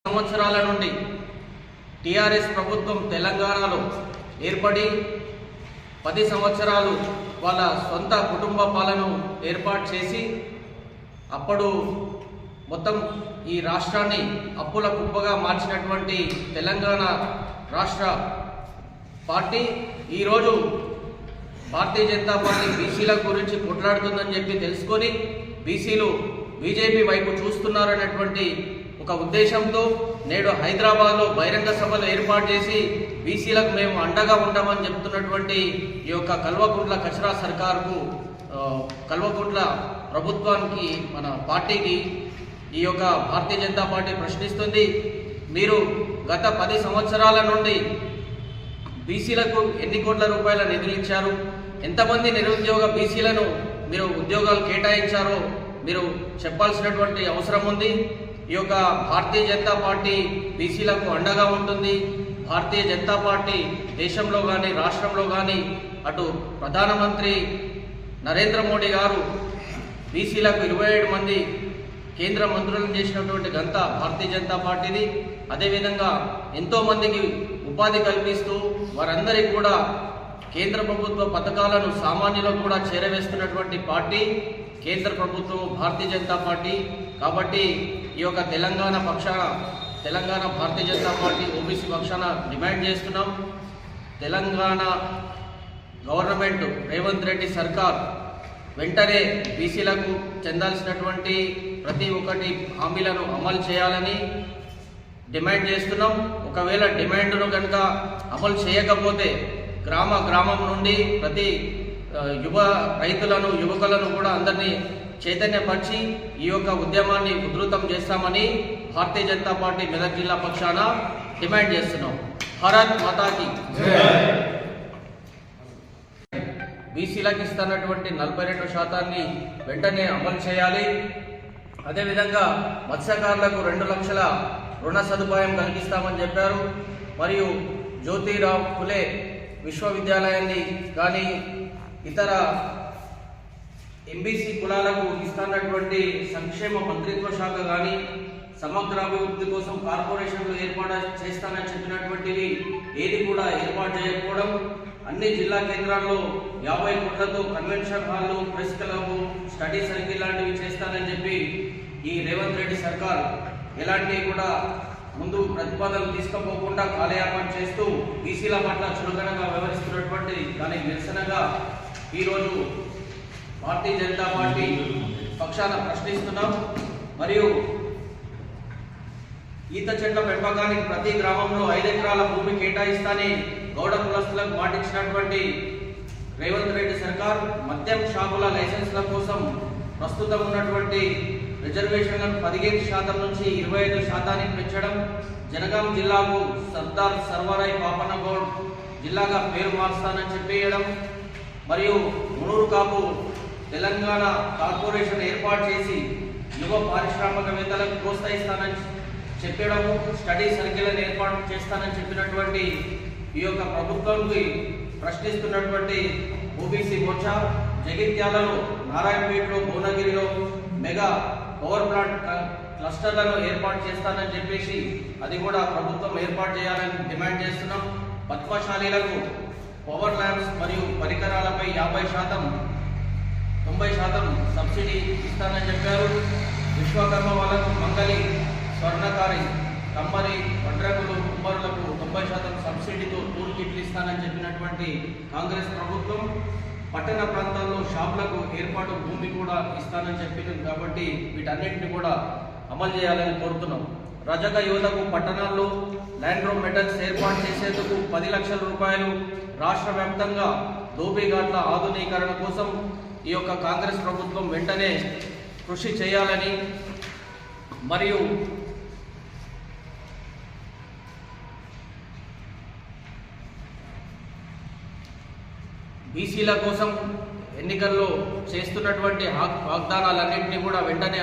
సంవత్సరాల నుండి టీఆర్ఎస్ ప్రభుత్వం తెలంగాణలో ఏర్పడి 10 సంవత్సరాలు వాళ్ళ సొంత కుటుంబ పాలన ఏర్పాటు చేసి అప్పుడు మొత్తం ఈ రాష్ట్రాన్ని అప్పుల కుప్పగా మార్చినటువంటి తెలంగాణ రాష్ట్ర పార్టీ ఈరోజు భారతీయ జనతా పార్టీ బీసీల గురించి కొట్లాడుతుందని చెప్పి తెలుసుకొని బీసీలు బీజేపీ వైపు చూస్తున్నారనేటువంటి ఒక ఉద్దేశంతో నేడు హైదరాబాద్లో బహిరంగ సభలు ఏర్పాటు చేసి బీసీలకు మేము అండగా ఉంటామని చెప్తున్నటువంటి ఈ యొక్క కల్వకుంట్ల కచరా సర్కార్కు కల్వకుంట్ల ప్రభుత్వానికి మన పార్టీకి ఈ యొక్క భారతీయ జనతా పార్టీ ప్రశ్నిస్తుంది. మీరు గత 10 సంవత్సరాల నుండి బీసీలకు ఎన్ని కోట్ల రూపాయల నిధులు ఇచ్చారు, ఎంతమంది నిరుద్యోగ బీసీలను మీరు ఉద్యోగాలు కేటాయించారో మీరు చెప్పాల్సినటువంటి అవసరం ఉంది. ఈ యొక్క భారతీయ జనతా పార్టీ బీసీలకు అండగా ఉంటుంది. భారతీయ జనతా పార్టీ దేశంలో కానీ రాష్ట్రంలో కానీ అటు ప్రధానమంత్రి నరేంద్ర మోడీ గారు బీసీలకు 27 మంది కేంద్ర మంత్రులను చేసినటువంటి ఘనత భారతీయ జనతా పార్టీది. అదేవిధంగా ఎంతోమందికి ఉపాధి కల్పిస్తూ వారందరికీ కూడా కేంద్ర ప్రభుత్వ పథకాలను సామాన్యులకు కూడా చేరవేస్తున్నటువంటి పార్టీ కేంద్ర ప్రభుత్వం భారతీయ జనతా పార్టీ. కాబట్టి ఈ యొక్క తెలంగాణ భారతీయ జనతా పార్టీ ఓబీసీ పక్షాన డిమాండ్ చేస్తున్నాం. తెలంగాణ గవర్నమెంట్ రేవంత్ రెడ్డి సర్కార్ వెంటనే బీసీలకు చెందాల్సినటువంటి ప్రతి ఒక్కటి హామీలను అమలు చేయాలని డిమాండ్ చేస్తున్నాం. ఒకవేళ డిమాండ్ను కనుక అమలు చేయకపోతే గ్రామం నుండి ప్రతి యువకులను కూడా అందరినీ చైతన్యపరిచి ఈ యొక్క ఉద్యమాన్ని ఉధృతం చేస్తామని భారతీయ జనతా పార్టీ మెదక్ జిల్లా పక్షాన డిమాండ్ చేస్తున్నాం. భారత్ మాతాకి బీసీలకు ఇస్తున్నటువంటి 42% వెంటనే అమలు చేయాలి. అదేవిధంగా మత్స్యకారులకు 2 లక్షల రుణ సదుపాయం కలిగిస్తామని చెప్పారు. మరియు జ్యోతిరావు ఫులే విశ్వవిద్యాలయాన్ని కానీ ఇతర ఎంబీసీ కులాలకు ఇస్తున్నటువంటి సంక్షేమ మంత్రిత్వ శాఖ కానీ సమగ్ర అభివృద్ధి కోసం కార్పొరేషన్లు ఏర్పాటు చేస్తానని చెప్పినటువంటివి ఏది కూడా ఏర్పాటు చేయకపోవడం, అన్ని జిల్లా కేంద్రాల్లో 50 కోట్లతో కన్వెన్షన్ హాల్లు, ప్రెస్ క్లబ్, స్టడీ సర్కిల్ లాంటివి చేస్తానని చెప్పి ఈ రేవంత్ రెడ్డి సర్కార్ ఎలాంటి కూడా ముందు ప్రతిపాదనలు తీసుకుపోకుండా కాలయాపన చేస్తూ బీసీల పట్ల చులకనగా వ్యవహరిస్తున్నటువంటి దానికి నిరసనగా ఈరోజు భారతీయ జనతా పార్టీ పక్షాన ప్రశ్నిస్తున్నాం. మరియు ఈత చెట్ల పెంపకానికి ప్రతి గ్రామంలో 5 ఎకరాల భూమి కేటాయిస్తానని గౌడ కులస్తులకు మాటించినటువంటి రేవంత్ రెడ్డి సర్కార్ మద్యం షాపుల లైసెన్స్ల కోసం ప్రస్తుతం ఉన్నటువంటి రిజర్వేషన్లను 15% నుంచి 25% పెంచడం, జనగాం జిల్లాకు సర్దార్ సర్వరాయ్ పాపన్న గౌడ్ జిల్లాగా పేరు మార్చానని చెప్పేయడం, మరియు మునూరు కాపు తెలంగాణ కార్పొరేషన్ ఏర్పాటు చేసి యువ పారిశ్రామికవేత్తలకు ప్రోత్సహిస్తానని చెప్పడము, స్టడీ సర్కిల్ని ఏర్పాటు చేస్తానని చెప్పినటువంటి ఈ యొక్క ప్రభుత్వానికి ప్రశ్నిస్తున్నటువంటి ఓబీసీ మోర్చా జగిత్యాలలో, నారాయణపేటలో, భువనగిరిలో మెగా పవర్ ప్లాంట్ క్లస్టర్లను ఏర్పాటు చేస్తానని చెప్పేసి అది కూడా ప్రభుత్వం ఏర్పాటు చేయాలని డిమాండ్ చేస్తున్నాం. పద్మశాలీలకు పవర్ ల్యాంప్స్ మరియు పరికరాలపై 50%, 90% సబ్సిడీ ఇస్తానని చెప్పారు. విశ్వకర్మ వాళ్ళకు మంగళి, స్వర్ణకారి, కమ్మరి, వడ్రంగులు, కుమ్మరులకు 90% సబ్సిడీతో టూల్ కిట్లు ఇస్తానని చెప్పినటువంటి కాంగ్రెస్ ప్రభుత్వం పట్టణ ప్రాంతాల్లో షాపులకు ఏర్పాటు భూమి కూడా ఇస్తానని చెప్పింది. కాబట్టి వీటన్నిటిని కూడా అమలు చేయాలని కోరుతున్నాం. రజక యువతకు పట్టణాల్లో ల్యాండ్రోమ్ మెటల్స్ ఏర్పాటు చేసేందుకు 10 లక్షల రూపాయలు రాష్ట్ర వ్యాప్తంగా దోపిఘాట్ల ఆధునీకరణ కోసం ఈ యొక్క కాంగ్రెస్ ప్రభుత్వం వెంటనే కృషి చేయాలని, మరియు బీసీల కోసం ఎన్నికల్లో చేస్తున్నటువంటి వాగ్దానాలన్నింటినీ కూడా వెంటనే